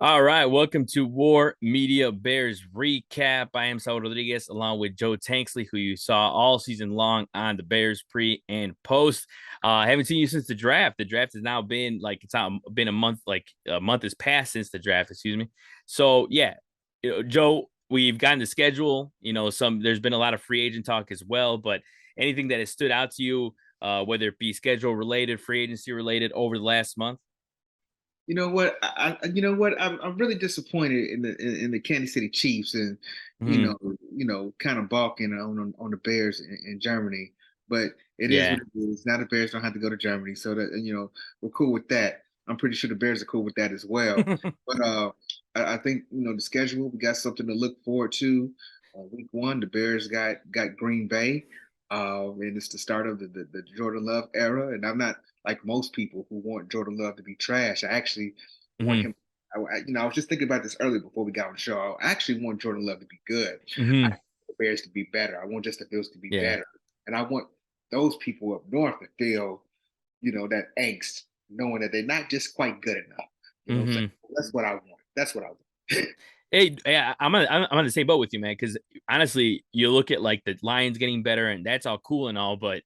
All right, welcome to War Media Bears Recap. I am Saul Rodriguez along with Joe Tanksley, who you saw all season long on the Bears pre and post. I haven't seen you since the draft. The draft has now been it's not been a month, like a month has passed since the draft, excuse me. So yeah, Joe, we've gotten the schedule. There's been a lot of free agent talk as well, but anything that has stood out to you, whether it be schedule related, free agency related over the last month? You know what? I'm really disappointed in the Kansas City Chiefs and Mhm. kind of balking on the Bears in Germany. But it is what Yeah. it is. Now the Bears don't have to go to Germany, so that we're cool with that. I'm pretty sure the Bears are cool with that as well. But I think the schedule, we got something to look forward to. Week one, the Bears got Green Bay, and it's the start of the Jordan Love era. And I'm not like most people who want Jordan Love to be trash. I actually want hmm him. I was just thinking about this earlier before we got on the show. I actually want Jordan Love to be good. I hmm want the Bears to be better. I want just the Bills to be Yeah. better, and I want those people up north to feel, that angst, knowing that they're not just quite good enough. You know what I'm saying? hmm That's what I want. That's what I want. Hey, yeah, I'm on the same boat with you, man. Because honestly, you look at like the Lions getting better, and that's all cool and all, but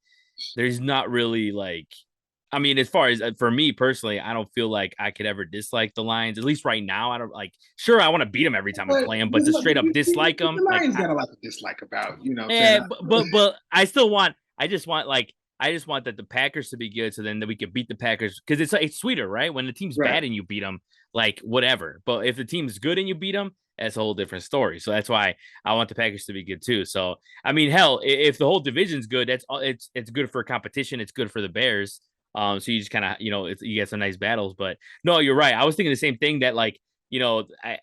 there's not really I mean, as far as for me personally, I don't feel like I could ever dislike the Lions. At least right now, I don't like. Sure, I want to beat them every time I But play them, but to straight up dislike the them, Lions got a lot to dislike about. You know what I'm saying? but I still want. I just want that the Packers to be good, so then that we could beat the Packers because it's sweeter, right? When the team's Right. bad and you beat them, like whatever. But if the team's good and you beat them, that's a whole different story. So that's why I want the Packers to be good too. So I mean, hell, if the whole division's good, it's good for competition. It's good for the Bears. So you just kind of you get some nice battles. But no, you're right. I was thinking the same thing that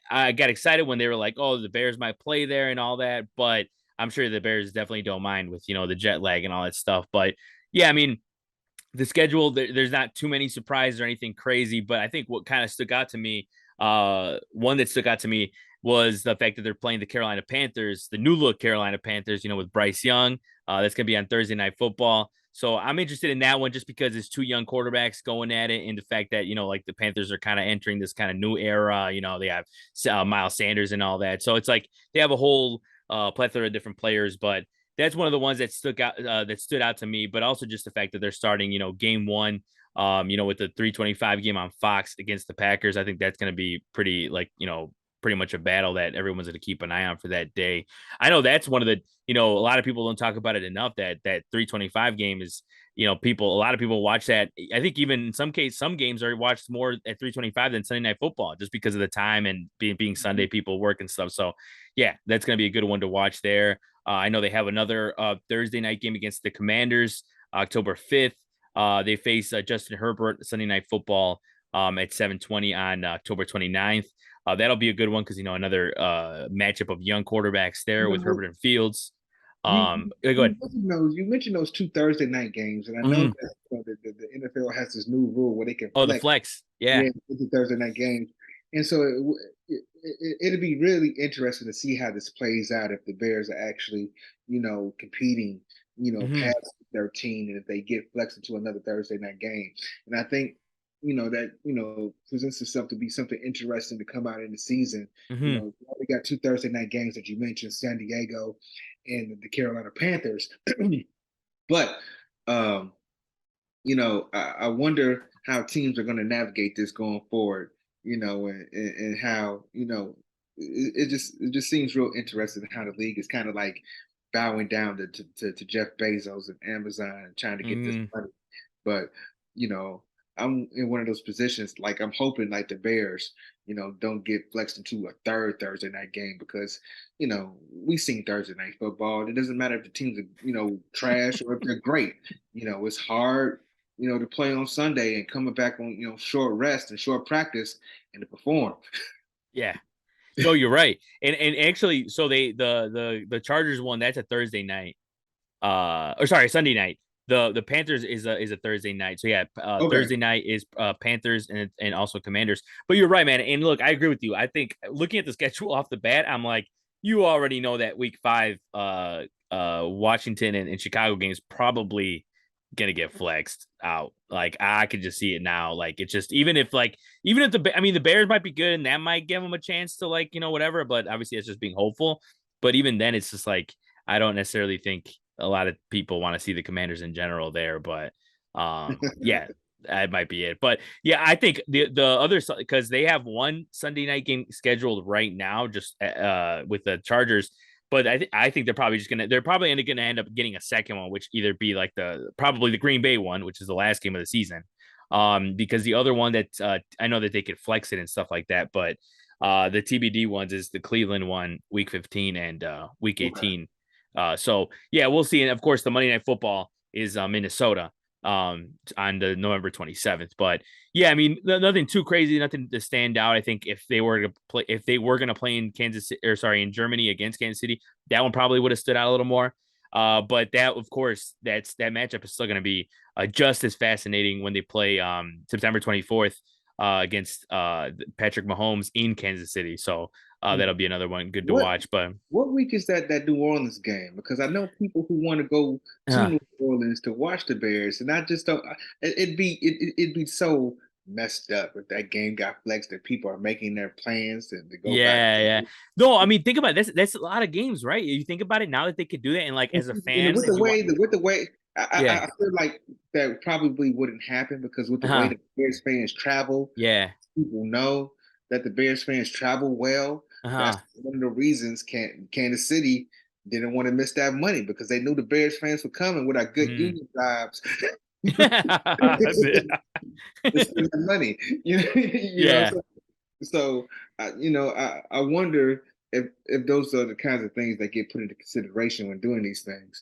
I got excited when they were like, oh, the Bears might play there and all that, but I'm sure the Bears definitely don't mind with the jet lag and all that stuff. But yeah, I mean, the schedule there's not too many surprises or anything crazy, but I think what kind of stuck out to me, one that stuck out to me was the fact that they're playing the Carolina Panthers, the new look Carolina Panthers, with Bryce Young. That's gonna be on Thursday Night Football. So I'm interested in that one just because it's two young quarterbacks going at it, and the fact that like the Panthers are kind of entering this kind of new era. They have Miles Sanders and all that, so it's like they have a whole plethora of different players, but that's one of the ones that stood out to me, but also just the fact that they're starting, game one, with the 325 game on Fox against the Packers. I think that's going to be pretty pretty much a battle that everyone's going to keep an eye on for that day. I know that's one of the, a lot of people don't talk about it enough that 325 game is, a lot of people watch that. I think even in some games are watched more at 325 than Sunday Night Football just because of the time and being Sunday, people work and stuff. So yeah, that's going to be a good one to watch there. I know they have another Thursday night game against the Commanders, October 5th. They face Justin Herbert Sunday Night Football at 7:20 on October 29th. That'll be a good one because another matchup of young quarterbacks there You with know, Herbert and Fields. You Go ahead. you mentioned those two Thursday night games, and I know Mhm. that the NFL has this new rule where they can Oh, the flex, flex. Yeah. yeah, with the Thursday night games, and so it'll be really interesting to see how this plays out if the Bears are actually competing hmm past 13, and if they get flexed into another Thursday night game, and I think that presents itself to be something interesting to come out in the season. hmm We got two Thursday night games that you mentioned, San Diego and the Carolina Panthers. But I wonder how teams are going to navigate this going forward. And how it just seems real interesting how the league is kind of like bowing down to Jeff Bezos and Amazon and trying to get this hmm money. But you know, I'm in one of those positions. Like I'm hoping, like the Bears, don't get flexed into a third Thursday night game because we've seen Thursday night football. It doesn't matter if the teams are trash or if they're great. It's hard to play on Sunday and coming back on short rest and short practice and to perform. Yeah. No, you're right. And actually, so the Chargers one, that's a Thursday night. Or sorry, Sunday night. The Panthers is a Thursday night. So yeah, Okay. Thursday night is Panthers and also Commanders. But you're right, man. And look, I agree with you. I think looking at the schedule off the bat, I'm like, you already know that week 5 Washington and Chicago games probably gonna get flexed out. Like I could just see it now. Like it's just even if the Bears might be good and that might give them a chance to like whatever. But obviously it's just being hopeful. But even then, it's just like I don't necessarily think a lot of people want to see the Commanders in general there. But yeah, that might be it. But yeah, I think the other because they have one Sunday night game scheduled right now, just with the Chargers. But I think they're probably gonna end up getting a second one, which either be like probably the Green Bay one, which is the last game of the season. Because the other one that I know that they could flex it and stuff like that, but the TBD ones is the Cleveland one, week 15 and week Okay. 18. So yeah, we'll see. And of course, the Monday Night Football is Minnesota on the November 27th. But yeah, I mean, nothing too crazy, nothing to stand out. I think if they were going to play in in Germany against Kansas City, that one probably would have stood out a little more. But that, of course, that matchup is still going to be just as fascinating when they play September 24th against Patrick Mahomes in Kansas City. So that'll be another one good to What watch. But what week is that New Orleans game? Because I know people who want to go to uh, New Orleans to watch the Bears, and I just don't. It'd be so messed up if that game got flexed and people are making their plans to go back. yeah. No, I mean, think about it. That's a lot of games, right? You think about it now that they could do that, and like as a And fan, and you want, with the way, yeah, I feel like that probably wouldn't happen because with the way uh-huh, the Bears fans travel, yeah, people know that the Bears fans travel well. That's uh-huh, one of the reasons Kansas City didn't want to miss that money because they knew the Bears fans were coming with our good mm. union jobs Yeah. to spend the money. Yeah. So I wonder if those are the kinds of things that get put into consideration when doing these things.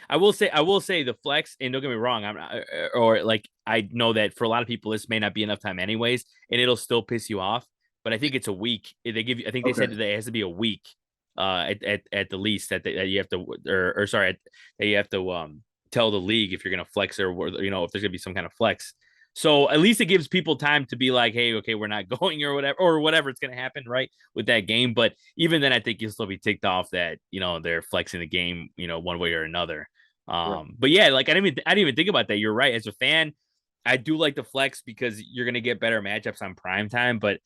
I will say the flex, and don't get me wrong, I'm not, or like I know that for a lot of people this may not be enough time anyways, and it'll still piss you off. But I think it's a week. They give you. I think they Okay, said that it has to be a week, at the least that you have to, or sorry, that you have to tell the league if you're gonna flex or if there's gonna be some kind of flex. So at least it gives people time to be like, hey, okay, we're not going or whatever it's gonna happen, right, with that game. But even then, I think you'll still be ticked off that they're flexing the game, one way or another. right, But yeah, like I didn't even think about that. You're right. As a fan, I do like the flex because you're gonna get better matchups on prime time. But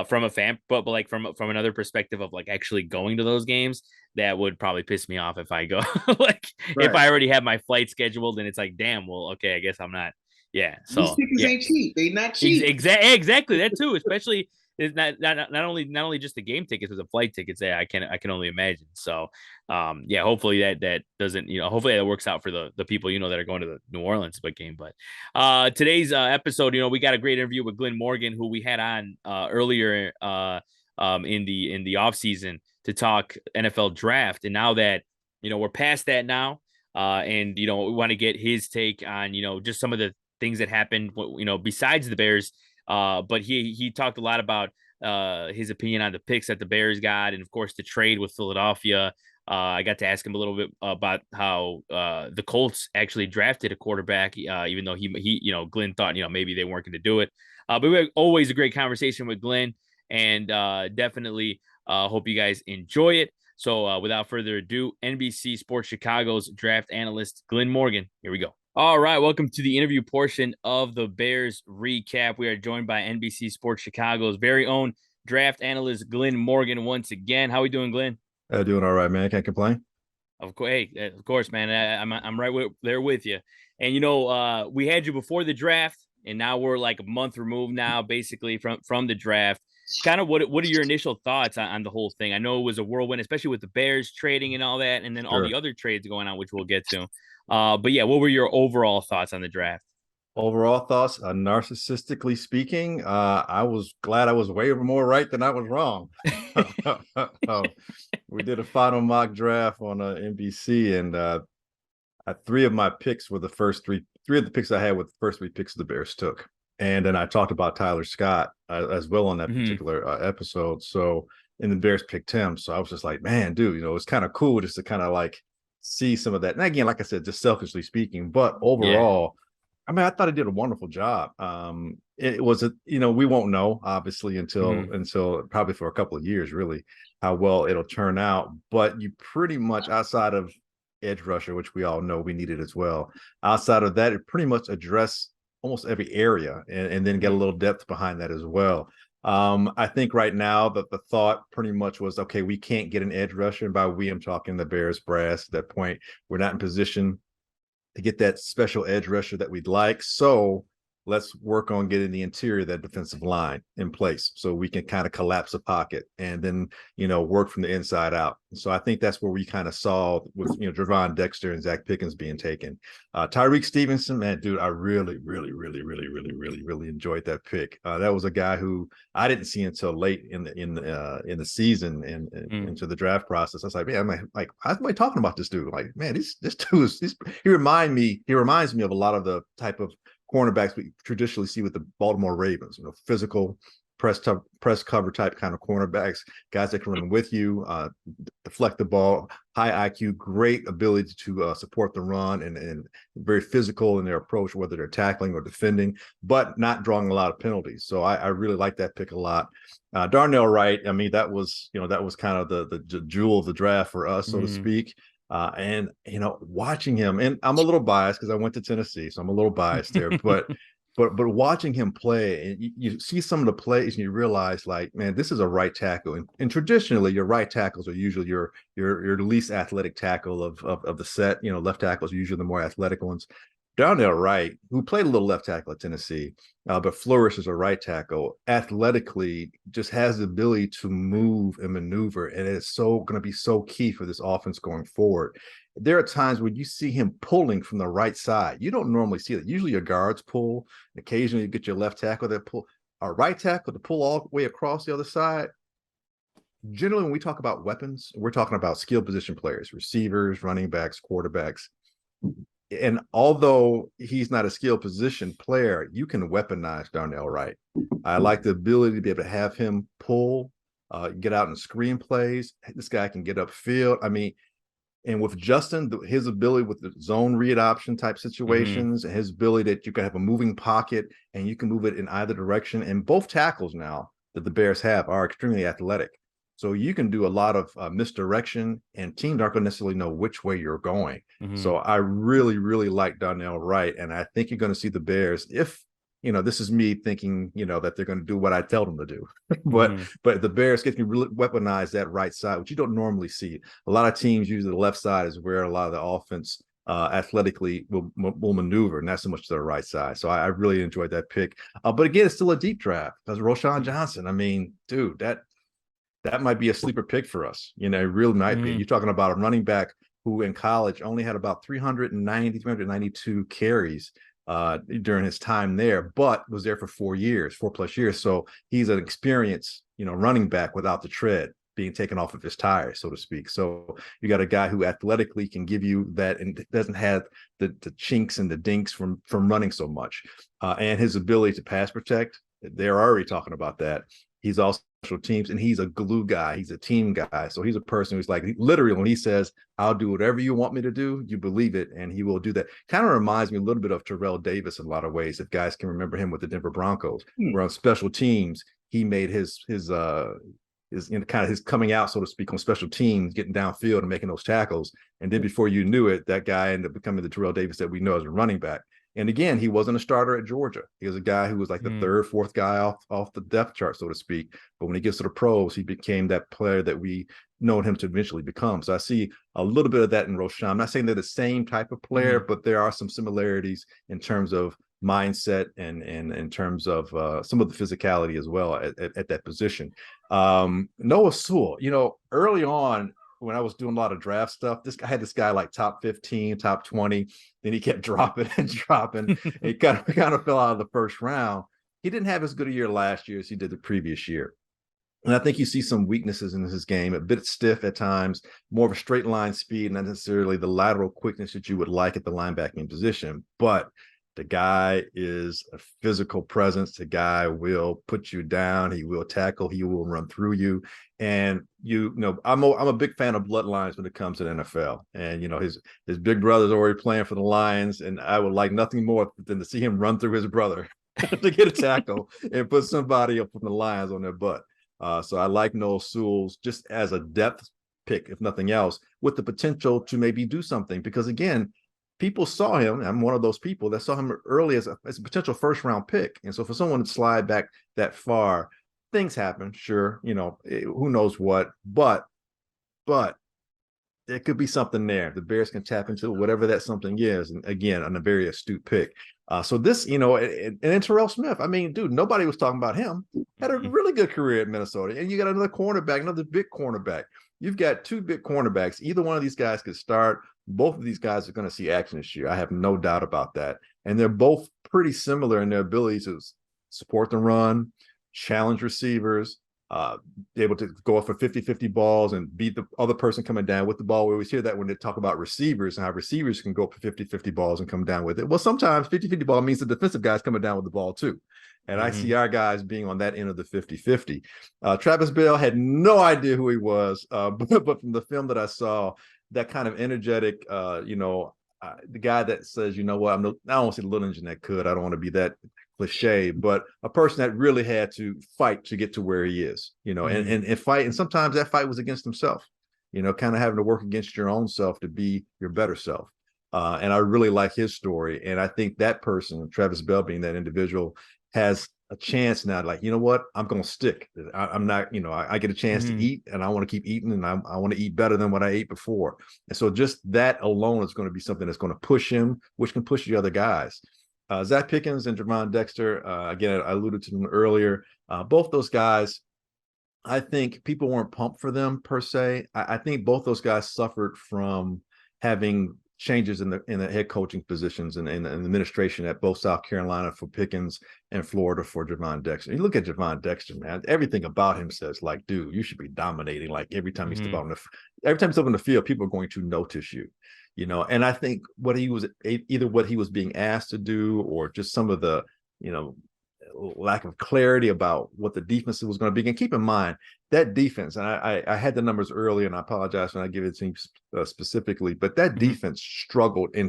from a fan, but like from another perspective of like actually going to those games, that would probably piss me off if I go like if right. I already have my flight scheduled and it's like, damn, well, okay, I guess I'm not. Yeah. These So tickets yeah, ain't cheap. They not cheap. Exactly that too. Especially it's not only just the game tickets, but the flight tickets. Yeah, I can only imagine. So, yeah, hopefully that doesn't hopefully that works out for the people that are going to the New Orleans big game. But today's episode, we got a great interview with Glynn Morgan, who we had on earlier in the off season to talk NFL draft, and now that we're past that now, and we want to get his take on just some of the things that happened, besides the Bears. But he talked a lot about his opinion on the picks that the Bears got, and of course the trade with Philadelphia. I got to ask him a little bit about how the Colts actually drafted a quarterback, even though he Glynn thought maybe they weren't going to do it. But we had always a great conversation with Glynn, and definitely hope you guys enjoy it. So without further ado, NBC Sports Chicago's draft analyst Glynn Morgan. Here we go. All right, welcome to the interview portion of the Bears recap. We are joined by NBC Sports Chicago's very own draft analyst Glynn Morgan once again. How are we doing, Glynn? Doing all right, man. Can't complain. Of course, man. I'm right there with you. And we had you before the draft, and now we're like a month removed now, basically from the draft. Kind of what are your initial thoughts on the whole thing? I know it was a whirlwind, especially with the Bears trading and all that, and then all the Sure. other trades going on, which we'll get to. But yeah, what were your overall thoughts on the draft? Overall thoughts, narcissistically speaking, I was glad I was way more right than I was wrong. We did a final mock draft on NBC, and three of my picks were the first three of the picks I had with the first three picks the Bears took. And then I talked about Tyler Scott as well on that Mm-hmm. particular episode. So, and the Bears picked him. So I was just like, man, dude, it's kind of cool just to kind of like see some of that. And again, like I said, just selfishly speaking, but Yeah. overall, I mean, I thought he did a wonderful job. It was we won't know obviously Mm-hmm. until probably for a couple of years, really, how well it'll turn out. But you pretty much outside of edge rusher, which we all know we needed as well. Outside of that, it pretty much addressed almost every area and then get a little depth behind that as well. I think right now that the thought pretty much was, okay, we can't get an edge rusher. And by we, I'm talking the Bears brass at that point. We're not in position to get that special edge rusher that we'd like. So let's work on getting the interior of that defensive line in place so we can kind of collapse a pocket and then, work from the inside out. So I think that's where we kind of saw with, Javon Dexter and Zach Pickens being taken. Tyreek Stevenson, man, dude, I really, really, really, really, really, really, really enjoyed that pick. That was a guy who I didn't see until late in the season and into the draft process. I was like, man, I'm like, how's somebody talking about this dude? Like, man, this dude he reminds me of a lot of the type of cornerbacks we traditionally see with the Baltimore Ravens, physical press cover type kind of cornerbacks, guys that can run with you, deflect the ball, high IQ, great ability to support the run, and very physical in their approach, whether they're tackling or defending, but not drawing a lot of penalties. So I really like that pick a lot. Darnell Wright, I mean, that was kind of the jewel of the draft for us, so to speak. And watching him, and I'm a little biased because I went to Tennessee, so I'm a little biased there, but watching him play, and you see some of the plays and you realize, like, man, this is a right tackle. And traditionally your right tackles are usually your least athletic tackle of the set. Left tackles are usually the more athletic ones. Darnell Wright, who played a little left tackle at Tennessee, but flourished as a right tackle, athletically just has the ability to move and maneuver, and it's going to be so key for this offense going forward. There are times when you see him pulling from the right side. You don't normally see that. Usually your guards pull. Occasionally you get your left tackle that pull. A right tackle to pull all the way across the other side. Generally, when we talk about weapons, we're talking about skill position players, receivers, running backs, quarterbacks. And although he's not a skill position player, you can weaponize Darnell Wright. I like the ability to be able to have him pull, get out and screen plays. This guy can get upfield. I mean, and with Justin, his ability with the zone read option type situations, and his ability that you can have a moving pocket and you can move it in either direction. And both tackles now that the Bears have are extremely athletic. So you can do a lot of misdirection, and teams aren't going to necessarily know which way you're going. So I really, really like Darnell Wright, and I think you're going to see the Bears, if, this is me thinking, that they're going to do what I tell them to do. but the Bears get to really weaponize that right side, which you don't normally see. A lot of teams use the left side is where a lot of the offense athletically will maneuver, not so much to the right side. So I really enjoyed that pick. But again, it's still a deep draft because Roschon Johnson, I mean, dude, that might be a sleeper pick for us. It really might be. You're talking about a running back who in college only had about 392 carries during his time there, but was there for 4+ years. So he's an experienced, running back without the tread being taken off of his tires, so to speak. So you got a guy who athletically can give you that and doesn't have the chinks and the dinks from running so much. And his ability to pass protect, they're already talking about that. He's also special teams, and he's a glue guy. He's a team guy. So he's a person who's like, literally, when he says, I'll do whatever you want me to do, you believe it, and he will do that. Kind of reminds me a little bit of Terrell Davis in a lot of ways, if guys can remember him with the Denver Broncos, where on special teams, he made his kind of his coming out, so to speak, on special teams, getting downfield and making those tackles. And then before you knew it, that guy ended up becoming the Terrell Davis that we know as a running back. And again, he wasn't a starter at Georgia. He was a guy who was like the third, fourth guy off the depth chart, so to speak. But when he gets to the pros, he became that player that we know him to eventually become. So I see a little bit of that in Roschon. I'm not saying they're the same type of player, but there are some similarities in terms of mindset and in terms of some of the physicality as well at that position. Noah Sewell, early on, when I was doing a lot of draft stuff, I had this guy like top 15, top 20. Then he kept dropping and dropping. He kind of fell out of the first round. He didn't have as good a year last year as he did the previous year. And I think you see some weaknesses in his game, a bit stiff at times, more of a straight line speed, not necessarily the lateral quickness that you would like at the linebacking position. But the guy is a physical presence. The guy will put you down. He will tackle. He will run through you. And I'm a big fan of bloodlines when it comes to the NFL. And his big brother's already playing for the Lions, and I would like nothing more than to see him run through his brother to get a tackle and put somebody up from the Lions on their butt. So I like Noah Sewell just as a depth pick, if nothing else, with the potential to maybe do something. Because again, people saw him. I'm one of those people that saw him early as a potential first round pick. And so for someone to slide back that far, things happen. Sure. Who knows what, but there could be something there. The Bears can tap into whatever that something is. And again, on a very astute pick. So this, and Terrell Smith, I mean, dude, nobody was talking about him. Had a really good career at Minnesota. And you got another cornerback, another big cornerback. You've got two big cornerbacks. Either one of these guys could start. Both of these guys are going to see action this year. I have no doubt about that. And they're both pretty similar in their ability to support the run, challenge receivers, able to go up for 50-50 balls and beat the other person coming down with the ball. We always hear that when they talk about receivers and how receivers can go up for 50-50 balls and come down with it. Well, sometimes 50-50 ball means the defensive guy's coming down with the ball too. And I see our guys being on that end of the 50-50. Travis Bell had no idea who he was, but from the film that I saw, that kind of energetic, the guy that says, you know what, I don't want to say the little engine that could. I don't want to be that cliche, but a person that really had to fight to get to where he is, and fight. And sometimes that fight was against himself, kind of having to work against your own self to be your better self. And I really like his story. And I think that person, Travis Bell being that individual, has a chance now, like, you know what, I'm going to stick. I'm not, I get a chance to eat, and I want to keep eating, and I want to eat better than what I ate before. And so just that alone is going to be something that's going to push him, which can push the other guys. Zach Pickens and Jermon Dexter, again, I alluded to them earlier. Both those guys, I think people weren't pumped for them per se. I think both those guys suffered from having changes in the head coaching positions and in the administration at both South Carolina for Pickens and Florida for Jermon Dexter. You look at Jermon Dexter, man, everything about him says, like, dude, you should be dominating. Like every time you step on the field, people are going to notice you. And I think what he was being asked to do, or just some of the, lack of clarity about what the defense was going to be. And keep in mind that defense, and I had the numbers earlier, and I apologize when I give it to you specifically, but that defense struggled. The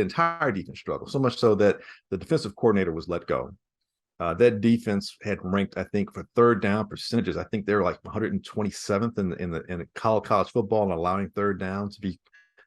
entire defense struggled, so much so that the defensive coordinator was let go. That defense had ranked, I think, for third down percentages. I think they were like 127th in the college football and allowing third down to be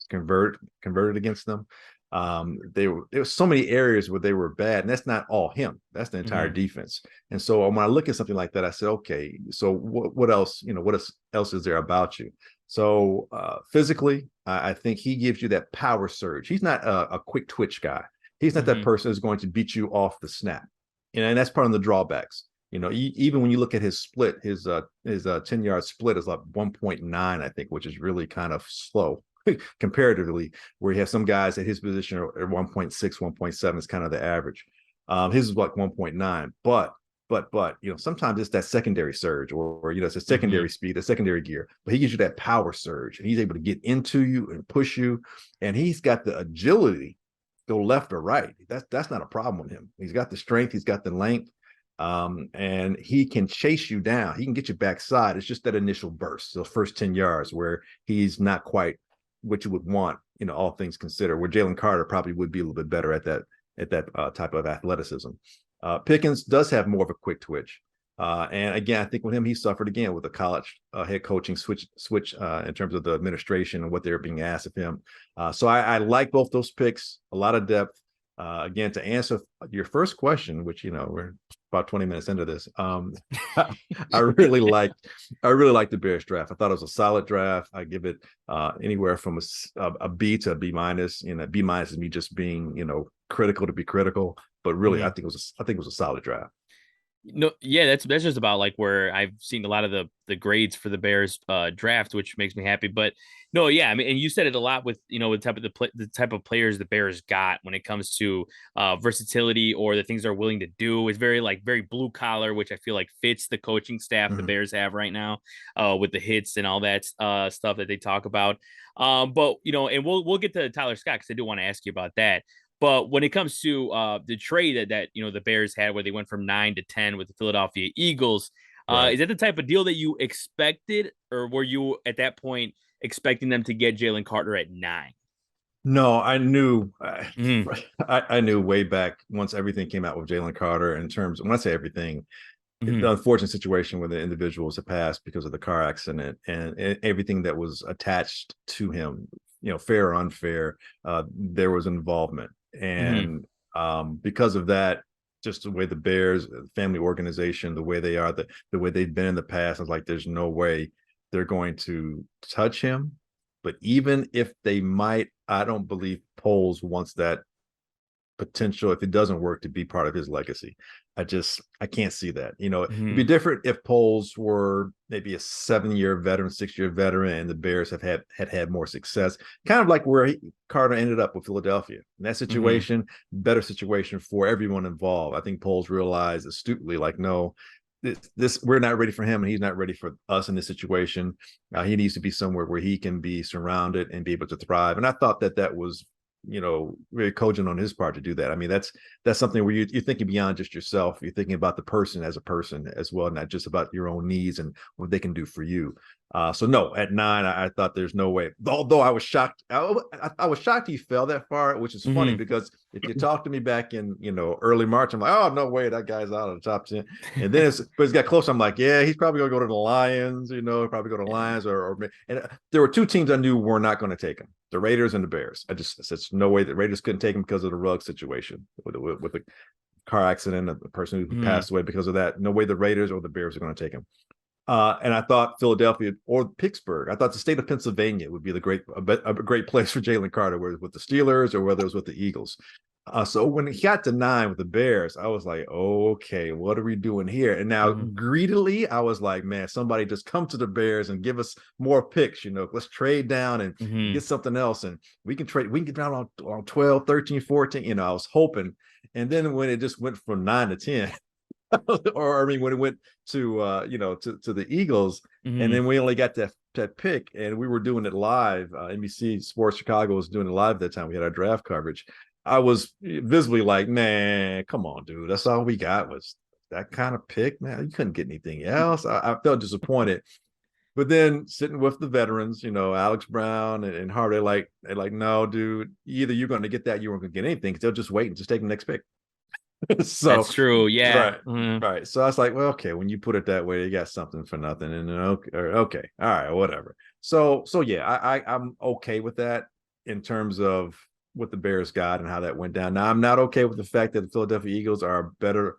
converted against them. There were so many areas where they were bad, and that's not all him. That's the entire defense. And so when I look at something like that, I said, okay, so what else? What else is there about you? So physically, I think he gives you that power surge. He's not a quick twitch guy. He's not that person who's going to beat you off the snap. And that's part of the drawbacks. Even when you look at his split, his 10-yard split is like 1.9, I think, which is really kind of slow comparatively, where you have some guys at his position are 1.6, 1.7 is kind of the average. His is like 1.9, but sometimes it's that secondary surge, or it's a secondary speed, a secondary gear, but he gives you that power surge, and he's able to get into you and push you, and he's got the agility to go left or right. That's not a problem with him. He's got the strength, he's got the length, and he can chase you down. He can get you backside. It's just that initial burst, those first 10 yards where he's not quite what you would want, all things considered, where Jalen Carter probably would be a little bit better at that type of athleticism. Pickens does have more of a quick twitch. And again, I think with him, he suffered again with the college head coaching switch in terms of the administration and what they're being asked of him. So I like both those picks, a lot of depth. Again, to answer your first question, which, we're about 20 minutes into this, I really liked the Bears draft. I thought it was a solid draft. I give it anywhere from a B to a B minus. B minus is me just being, critical to be critical, but really, I think it was a solid draft. No, yeah, that's just about like where I've seen a lot of the grades for the Bears draft, which makes me happy. But no, yeah, I mean, and you said it a lot with the type of players the Bears got when it comes to versatility or the things they're willing to do. It's very blue collar, which I feel like fits the coaching staff the Bears have right now with the hits and all that stuff that they talk about. But and we'll get to Tyler Scott because I do want to ask you about that. But when it comes to the trade that the Bears had, where they went from 9 to 10 with the Philadelphia Eagles, Right. is that the type of deal that you expected, or were you at that point expecting them to get Jalen Carter at 9? No, I knew. I knew way back once everything came out with Jalen Carter. In terms, when I say everything, the unfortunate situation where the individuals have passed because of the car accident and everything that was attached to him, fair or unfair, there was involvement. And because of that, just the way the Bears family organization, the way they are, the way they've been in the past, I was like, there's no way they're going to touch him. But even if they might, I don't believe Poles wants that potential, if it doesn't work, to be part of his legacy. I can't see that. It'd be different if Poles were maybe a 7-year veteran, 6-year veteran, and the Bears have had more success, kind of like where Carter ended up with Philadelphia. In that situation, better situation for everyone involved. I think Poles realized astutely, like, no, this we're not ready for him, and he's not ready for us in this situation. He needs to be somewhere where he can be surrounded and be able to thrive. And I thought that was very cogent on his part to do that. I mean, that's something where you're thinking beyond just yourself. You're thinking about the person as a person as well, not just about your own needs and what they can do for you. So no, at 9, I thought there's no way. Although I was shocked. I was shocked he fell that far, which is funny because if you talked to me back in early March, I'm like, oh no way, that guy's out of the top 10. And then it's got close. I'm like, yeah, he's probably gonna go to the Lions. Probably go to Lions or and there were 2 teams I knew were not going to take him: the Raiders and the Bears. I said no way the Raiders couldn't take him because of the Ruggs situation with the car accident, the person who passed away because of that. No way the Raiders or the Bears are going to take him. And I thought Philadelphia or Pittsburgh. I thought the state of Pennsylvania would be a great place for Jalen Carter, whether with the Steelers or whether it was with the Eagles. So when he got to 9 with the Bears, I was like, okay, what are we doing here? And now greedily, I was like, man, somebody just come to the Bears and give us more picks. Let's trade down and get something else. And we can get down on 12, 13, 14. I was hoping. And then when it just went from 9 to 10, or I mean, when it went to to the Eagles, and then we only got that pick, and we were doing it live. NBC Sports Chicago was doing it live at that time. We had our draft coverage. I was visibly like, man, come on, dude. That's all we got was that kind of pick, man. You couldn't get anything else. I felt disappointed. But then sitting with the veterans, Alex Brown and Harvey, they're like, no, dude, either you're going to get that, you weren't going to get anything, because they'll just wait and just take the next pick. So that's true. Yeah. Right. So I was like, well, okay, when you put it that way, you got something for nothing. And then okay. All right, whatever. So yeah, I'm okay with that in terms of what the Bears got and how that went down. Now, I'm not okay with the fact that the Philadelphia Eagles are better,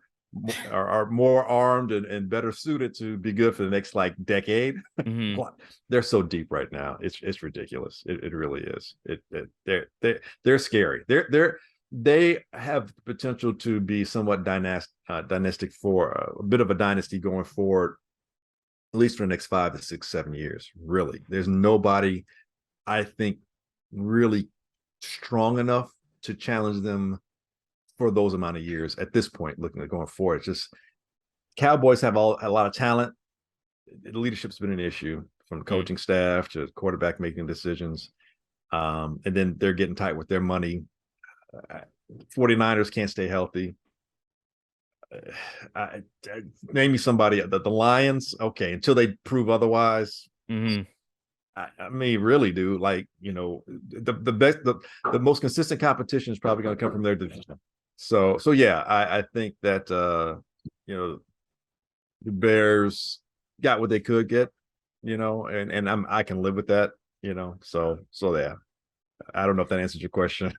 are more armed and better suited to be good for the next decade. They're so deep right now. It's ridiculous. It really is. They're scary. They have the potential to be somewhat dynastic for a bit of a dynasty going forward, at least for the next 5 to 6, 7 years. Really, there's nobody, I think, really strong enough to challenge them for those amount of years at this point. Looking at going forward, it's just Cowboys have a lot of talent. The leadership's been an issue, from the coaching staff to quarterback making decisions, and then they're getting tight with their money. 49ers can't stay healthy. Name me somebody. The Lions, okay, until they prove otherwise. I mean, really, dude. The best, the most consistent competition is probably going to come from their division. So yeah, I think that the Bears got what they could get, and I can live with that, So yeah. I don't know if that answers your question.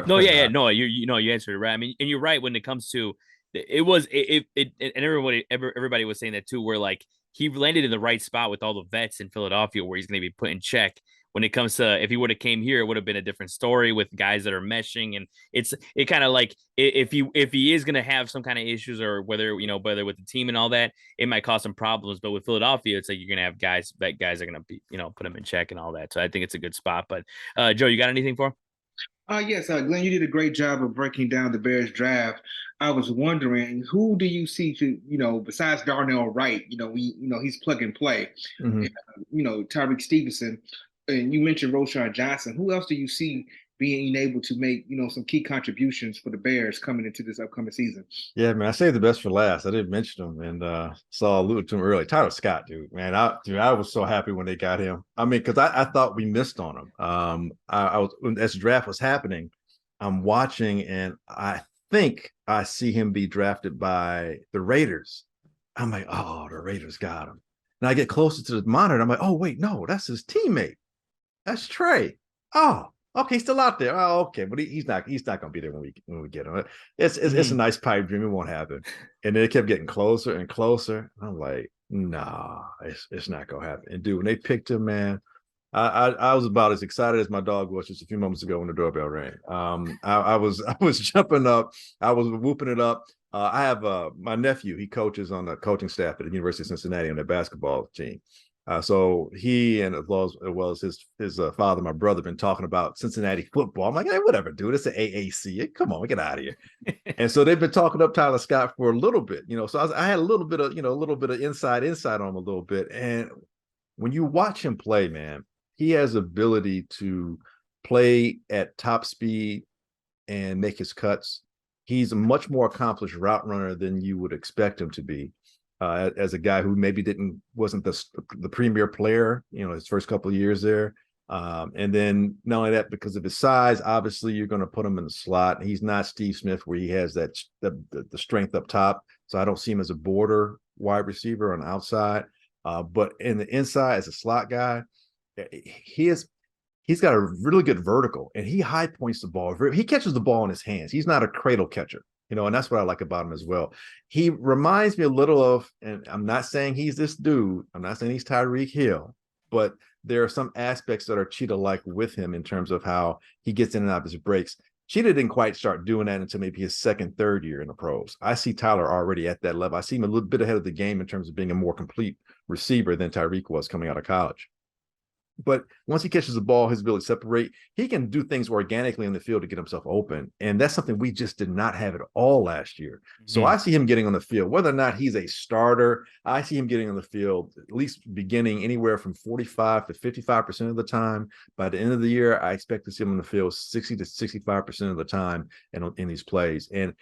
No, yeah, no, you answered it right. I mean, and you're right when it comes to and everybody was saying that too, where he landed in the right spot with all the vets in Philadelphia, where he's going to be put in check. When it comes to, if he would have came here, it would have been a different story with guys that are meshing, and it kind of if he is going to have some kind of issues, or whether with the team and all that, it might cause some problems. But with Philadelphia, it's like you're going to have guys are going to be put him in check and all that. So I think it's a good spot. But Joe, you got anything for him? Yes, Glenn, you did a great job of breaking down the Bears draft. I was wondering, who do you see besides Darnell Wright? He's plug and play. And, Tyreek Stevenson, and you mentioned Roschon Johnson. Who else do you see being able to make some key contributions for the Bears coming into this upcoming season? Yeah, man, I saved the best for last. I didn't mention him, and saw alluded to him early. Tyler Scott, dude, man, I was so happy when they got him. I mean, because I thought we missed on him. I was, as the draft was happening, I'm watching, and I think I see him be drafted by the Raiders. I'm like, oh, the Raiders got him. And I get closer to the monitor. I'm like, oh, wait, no, that's his teammate. That's Trey. Oh, okay, he's still out there. Oh, okay, but he's not gonna be there when we get him. It's a nice pipe dream. It won't happen. And then it kept getting closer and closer. I'm like, nah, it's not gonna happen. And dude, when they picked him, man, I was about as excited as my dog was just a few moments ago when the doorbell rang. I was jumping up, I was whooping it up. I have my nephew. He coaches on the coaching staff at the University of Cincinnati on their basketball team. So he and as well as his father, my brother, been talking about Cincinnati football. I'm like, hey, whatever, dude. It's an AAC. Come on, get out of here. And so they've been talking up Tyler Scott for a little bit, So I had a little bit of inside on him a little bit. And when you watch him play, man, he has ability to play at top speed and make his cuts. He's a much more accomplished route runner than you would expect him to be. As a guy who maybe wasn't the premier player, his first couple of years there. And then not only that, because of his size, obviously you're going to put him in the slot. He's not Steve Smith where he has the strength up top. So I don't see him as a border wide receiver on the outside. But in the inside as a slot guy, he's got a really good vertical and he high points the ball. He catches the ball in his hands. He's not a cradle catcher. And that's what I like about him as well. He reminds me a little of, and I'm not saying he's this dude. I'm not saying he's Tyreek Hill, but there are some aspects that are Cheetah-like with him in terms of how he gets in and out of his breaks. Cheetah didn't quite start doing that until maybe his second, third year in the pros. I see Tyler already at that level. I see him a little bit ahead of the game in terms of being a more complete receiver than Tyreek was coming out of college. But once he catches the ball, his ability to separate, he can do things organically in the field to get himself open. And that's something we just did not have at all last year. So I see him getting on the field, whether or not he's a starter, I see him getting on the field, at least beginning anywhere from 45 to 55% of the time. By the end of the year, I expect to see him on the field 60 to 65% of the time in these plays. And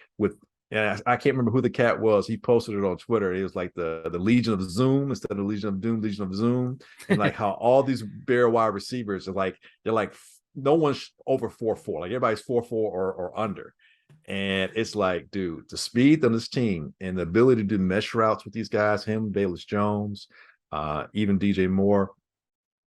I can't remember who the cat was. He posted it on Twitter. It was like the Legion of Zoom instead of Legion of Doom, Legion of Zoom. And like how all these Bear wide receivers they're like no one's over 4.4. Like everybody's 4.4 or under. And it's like, dude, the speed on this team and the ability to do mesh routes with these guys, him, Bayless Jones, even DJ Moore.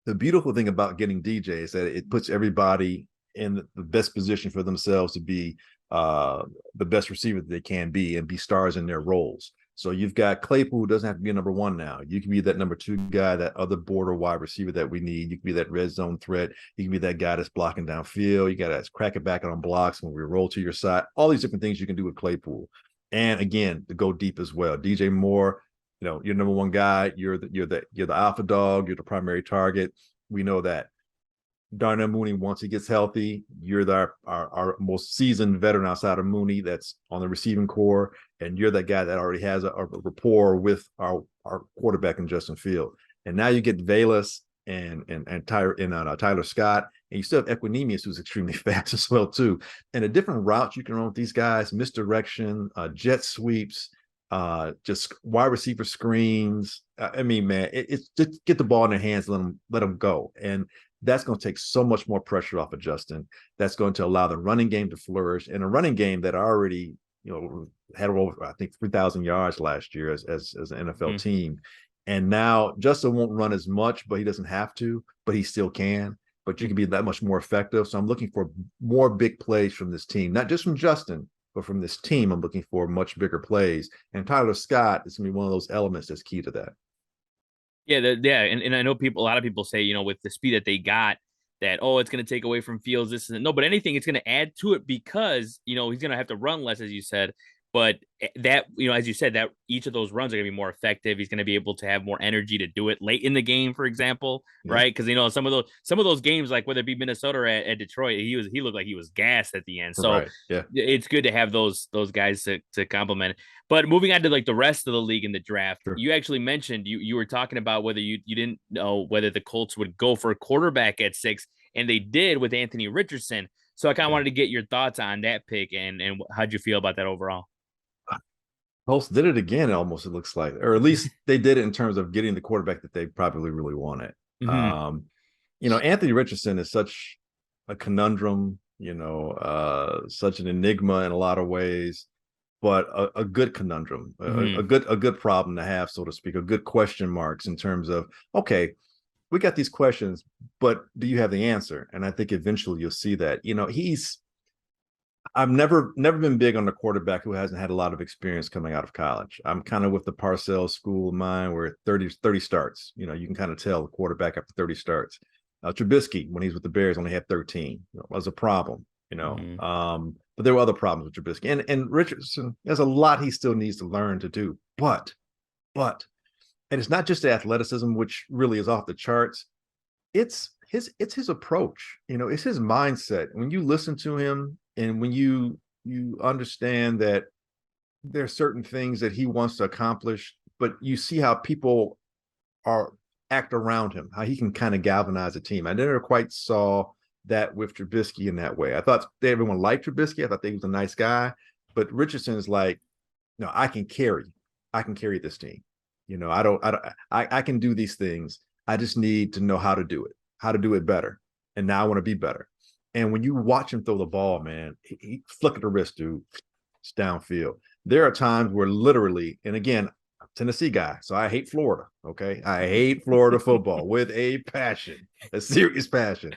The beautiful thing about getting DJ is that it puts everybody in the best position for themselves to be the best receiver that they can be and be stars in their roles. So you've got Claypool, who doesn't have to be a number one now. You can be that number two guy, that other border wide receiver that we need. You can be that red zone threat. You can be that guy that's blocking downfield. You got to crack it back on blocks when we roll to your side. All these different things you can do with Claypool. And again, to go deep as well. DJ Moore, you're number one guy. You're the alpha dog. You're the primary target. We know that. Darnell Mooney, once he gets healthy, you're our most seasoned veteran outside of Mooney that's on the receiving core, and you're that guy that already has a rapport with our quarterback in Justin Field. And now you get Bayless and Tyler Scott, and you still have Equinemius, who's extremely fast as well too. And the different routes you can run with these guys: misdirection, jet sweeps, just wide receiver screens. I mean, man, it's just get the ball in their hands, let them go. And that's going to take so much more pressure off of Justin. That's going to allow the running game to flourish, and a running game that already, had over, I think, 3,000 yards last year as an NFL team. And now Justin won't run as much, but he doesn't have to, but he still can. But you can be that much more effective. So I'm looking for more big plays from this team, not just from Justin, but from this team. I'm looking for much bigger plays. And Tyler Scott is going to be one of those elements that's key to that. Yeah, and I know a lot of people say, with the speed that they got, that it's going to take away from Fields. This and no, but anything, it's going to add to it because he's going to have to run less, as you said. But that, as you said, that each of those runs are going to be more effective. He's going to be able to have more energy to do it late in the game, for example, right? Because some of those games, like whether it be Minnesota or at Detroit, he looked like he was gassed at the end. So it's good to have those guys to complement. But moving on to like the rest of the league in the draft, you actually mentioned you were talking about whether you didn't know whether the Colts would go for a quarterback at 6, and they did with Anthony Richardson. So I kind of wanted to get your thoughts on that pick and how'd you feel about that overall? Colts did it again, almost, it looks like, or at least they did it in terms of getting the quarterback that they probably really wanted. Anthony Richardson is such a conundrum, such an enigma in a lot of ways. but a good conundrum, Mhm. a good problem to have, so to speak, a good question marks in terms of, okay, we got these questions, but do you have the answer? And I think eventually you'll see that. I've never been big on the quarterback who hasn't had a lot of experience coming out of college. I'm kind of with the Parcells school of mine, where 30 starts. You can kind of tell the quarterback after 30 starts. Trubisky, when he's with the Bears, only had 13. Was a problem. Mhm. But there were other problems with Trubisky, and Richardson. There's a lot he still needs to learn to do. But, and it's not just the athleticism, which really is off the charts. It's his approach. It's his mindset. When you listen to him, and when you understand that there are certain things that he wants to accomplish, but you see how people are act around him, how he can kind of galvanize a team. I never quite saw that with Trubisky in that way. I thought everyone liked Trubisky. I thought he was a nice guy, but Richardson is like, no, I can carry this team. I can do these things. I just need to know how to do it better. And now I want to be better. And when you watch him throw the ball, man, he flick of the wrist, dude. It's downfield. There are times where literally, and again, I'm a Tennessee guy, so I hate Florida. Okay. I hate Florida football with a passion, a serious passion.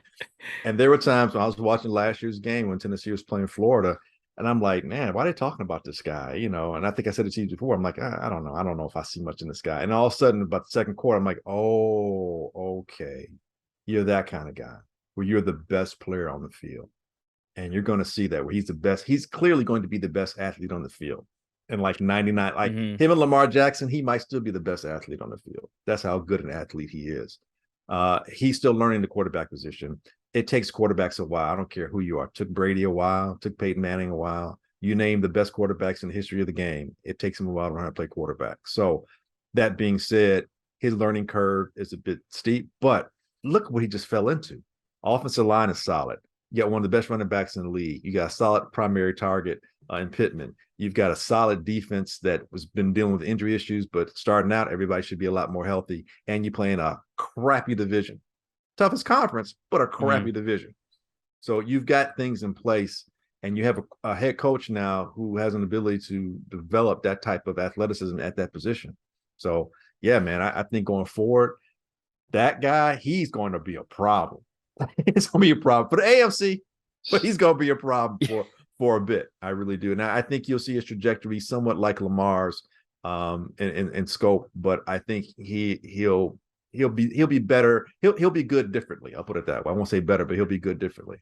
And there were times when I was watching last year's game when Tennessee was playing Florida, and I'm like, man, why are they talking about this guy? And I think I said it to you before. I'm like, I don't know. I don't know if I see much in this guy. And all of a sudden, about the second quarter, I'm like, oh, okay. You're that kind of guy where you're the best player on the field. And you're going to see that where he's the best. He's clearly going to be the best athlete on the field. And like 99, like Mhm. him and Lamar Jackson, he might still be the best athlete on the field. That's how good an athlete he is. He's still learning the quarterback position. It takes quarterbacks a while. I don't care who you are. It took Brady a while, took Peyton Manning a while. You name the best quarterbacks in the history of the game. It takes him a while to learn how to play quarterback. So that being said, his learning curve is a bit steep, but look what he just fell into. Offensive line is solid. You got one of the best running backs in the league. You got a solid primary target in Pittman. You've got a solid defense that was been dealing with injury issues, but starting out, everybody should be a lot more healthy. And you're playing a crappy division, toughest conference, but a crappy Mhm. division. So you've got things in place, and you have a head coach now who has an ability to develop that type of athleticism at that position. So yeah, man, I think going forward, that guy, he's going to be a problem. It's going to be a problem for the AFC, but he's going to be a problem for a bit. I really do. Now I think you'll see his trajectory somewhat like Lamar's in scope, but I think he'll be better. He'll be good differently. I'll put it that way. I won't say better, but he'll be good differently.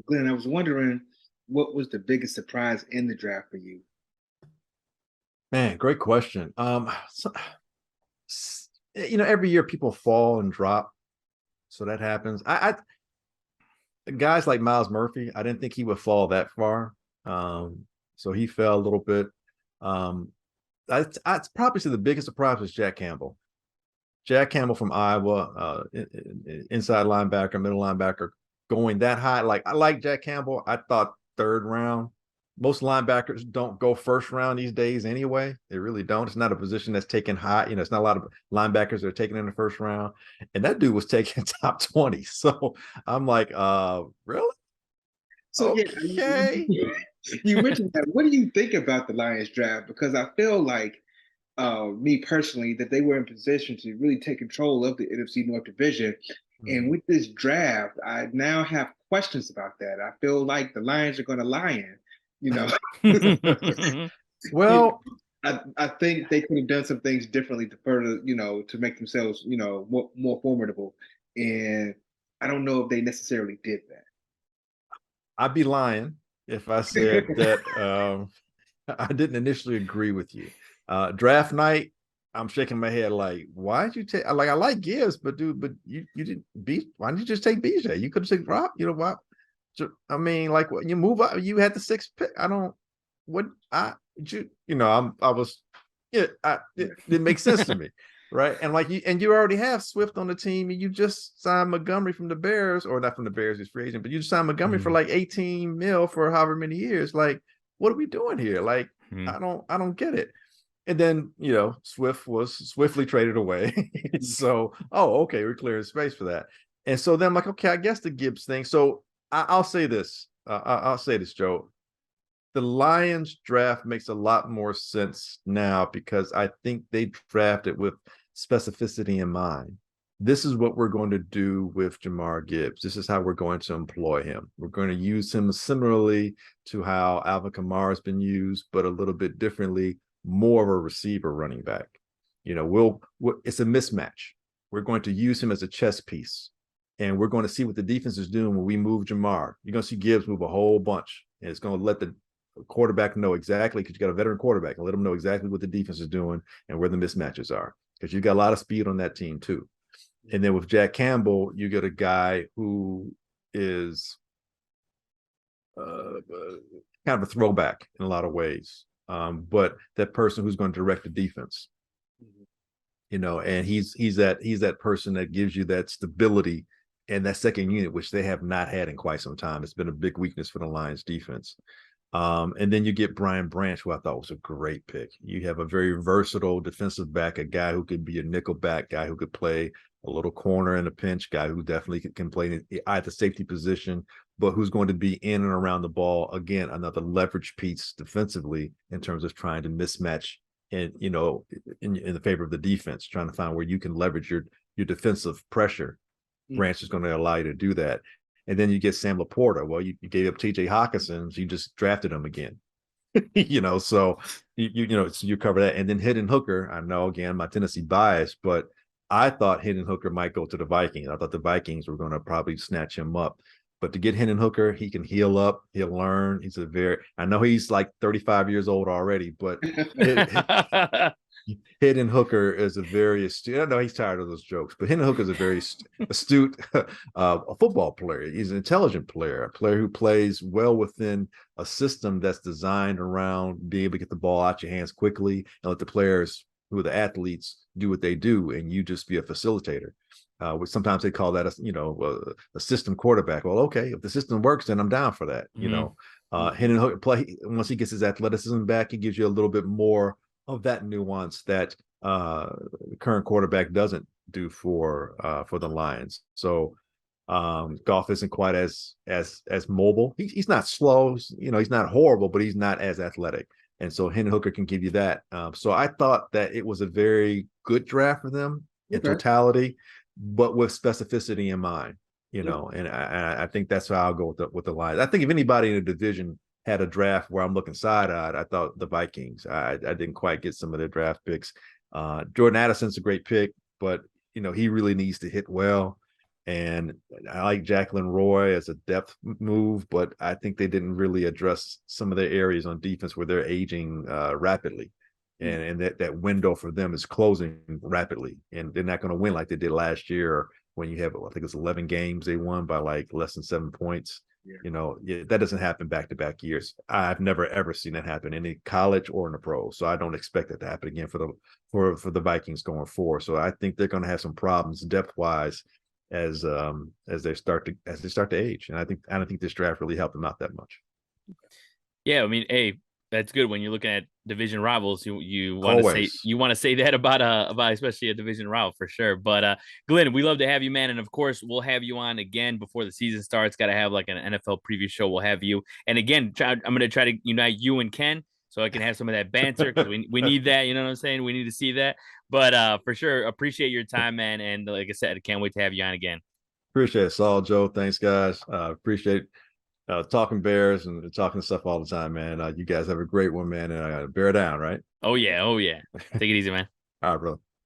Glenn, I was wondering what was the biggest surprise in the draft for you? Man, great question. Every year people fall and drop, so that happens. Guys like Miles Murphy, I didn't think he would fall that far. So he fell a little bit. I'd probably say the biggest surprise was Jack Campbell. Jack Campbell from Iowa, inside linebacker, middle linebacker, going that high. Like, I like Jack Campbell. I thought third round. Most linebackers don't go first round these days anyway. They really don't. It's not a position that's taken high. It's not a lot of linebackers that are taken in the first round. And that dude was taken top 20. So I'm like, really? So yeah, Okay. you mentioned that. What do you think about the Lions draft? Because I feel like me personally, that they were in position to really take control of the NFC North Division. And with this draft, I now have questions about that. I feel like the Lions are going to lion, you know. Well, I think they could have done some things differently to further, to make themselves, more formidable. And I don't know if they necessarily did I'd be lying if I said that. that I didn't initially agree with you. Draft night, I'm shaking my head like, why did you take? Like, I like Gibbs, but dude, but you didn't beat. Why didn't you just take BJ? You could have taken Rob. Why? I mean, like, when you move up, you had the sixth pick. I don't. What I was. Yeah, it makes sense to me, right? And like you already have Swift on the team, and you just signed Montgomery from the Bears, or not from the Bears, he's free agent, but you just signed Montgomery for like 18 mil for however many years. Like, what are we doing here? Like, I don't get it. And then, Swift was swiftly traded away. So, okay, we're clearing space for that. And so then I'm like, okay, I guess the Gibbs thing. So I'll say this. I'll say this, Joe. the Lions draft makes a lot more sense now because I think they drafted with specificity in mind. This is what we're going to do with Jamar Gibbs. This is how we're going to employ him. We're going to use him similarly to how Alvin Kamara has been used, but a little bit differently, more of a receiver running back. You know, it's a mismatch. We're going to use him as a chess piece, and we're going to see what the defense is doing when we move Jamar. You're going to see Gibbs move a whole bunch, and it's going to let the quarterback know exactly, because you got a veteran quarterback, and let them know exactly what the defense is doing and where the mismatches are, because you've got a lot of speed on that team too. And then with Jack Campbell, you get a guy who is kind of a throwback in a lot of ways, but that person who's going to direct the defense. You know, and he's that person that gives you that stability and that second unit, which they have not had in quite some time. It's been a big weakness for the Lions defense. And then you get Brian Branch, who I thought was a great pick. You have a very versatile defensive back, a guy who could be a nickel back, guy who could play a little corner in a pinch, guy who definitely can play at the safety position, but who's going to be in and around the ball. Again, another leverage piece defensively in terms of trying to mismatch and, you know, in the favor of the defense, trying to find where you can leverage your defensive pressure. Branch is going to allow you to do that. And then you get Sam Laporta. Well, you gave up TJ Hawkinson, so you just drafted him again. You know, so you cover that. And then Hendon Hooker, I know, again, my Tennessee bias, but I thought Hendon Hooker might go to the Vikings. I thought the Vikings were going to probably snatch him up. But to get Hendon Hooker, he can heal up, he'll learn. I know he's like 35 years old already, but Hendon Hooker is a very astute. I know he's tired of those jokes, but Hendon Hooker is a very astute a football player. He's an intelligent player, a player who plays well within a system that's designed around being able to get the ball out your hands quickly and let the players who are the athletes do what they do, and you just be a facilitator. Which sometimes they call that a system quarterback. Well, okay, if the system works, then I'm down for that. You know, Hendon Hooker play once he gets his athleticism back, he gives you a little bit more of that nuance that the current quarterback doesn't do for the Lions. So Goff isn't quite as mobile. He's not slow, you know, he's not horrible, but he's not as athletic. And so Hendon Hooker can give you that. So I thought that it was a very good draft for them in totality, but with specificity in mind, you know, and I think that's how I'll go with the Lions. I think if anybody in the division had a draft where I'm looking side-eyed, I thought the Vikings. I didn't quite get some of their draft picks. Jordan Addison's a great pick, but, you know, he really needs to hit well. And I like Jacqueline Roy as a depth move, but I think they didn't really address some of their areas on defense where they're aging rapidly. And that window for them is closing rapidly. And they're not going to win like they did last year when you have, I think it's 11 games they won by like less than 7 points. Yeah. You know, that doesn't happen back-to-back years. I've never ever seen that happen in college or in the pros. So I don't expect that to happen again for the Vikings going forward. So I think they're going to have some problems depth-wise as they start to age. And I don't think this draft really helped them out that much. Yeah, I mean, hey, that's good when you're looking at division rivals. You want to say that about especially a division rival for sure. But Glynn, we love to have you, man, and of course we'll have you on again before the season starts. Got to have like an NFL preview show. We'll have you, and again, I'm going to try to unite you and Ken so I can have some of that banter because we need that. You know what I'm saying? We need to see that. But for sure, appreciate your time, man, and like I said, I can't wait to have you on again. Appreciate it, Saul, Joe. Thanks, guys. Appreciate talking Bears and talking stuff all the time, man. You guys have a great one, man. And I got to bear down, right? Oh, yeah. Take it easy, man. All right, brother.